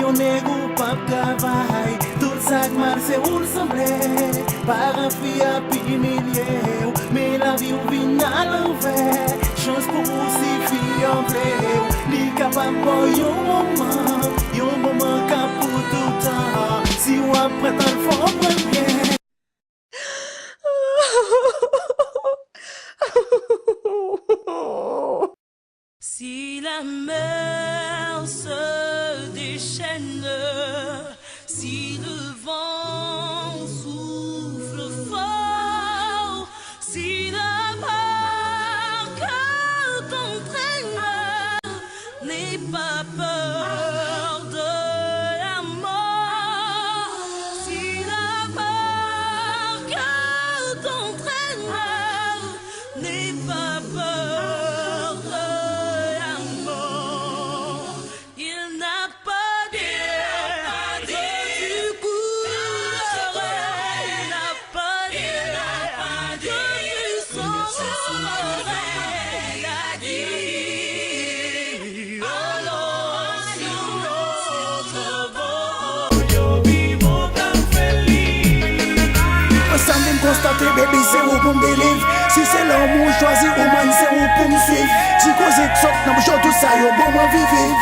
yon nègou pas travail. Tout ça mal c'est où semblait. Par un fille à humilié. Mais la vie ou vient à l'envers. Chance pour vous si fille en plaît. Ni capable pour yon moment cap pour tout temps. Si ou après t'en faut bien. Si la mer se déchaîne, si le vent souffle fort, si la barque t'entraîne, n'aie pas peur de la mort. Si la barque t'entraîne, n'aie pas peur de la mort. Il n'a pas d'air que tu coulerais, il n'a pas d'air que tu sauverais. Il a dit, alors sur notre bord. Ensemble, me constater, baby, c'est où pour me délivrer. Si c'est l'homme où choisi, au moins c'est où pour me suivre. Si cause est soc, n'a pas tout ça, yo, bon, moi vivre.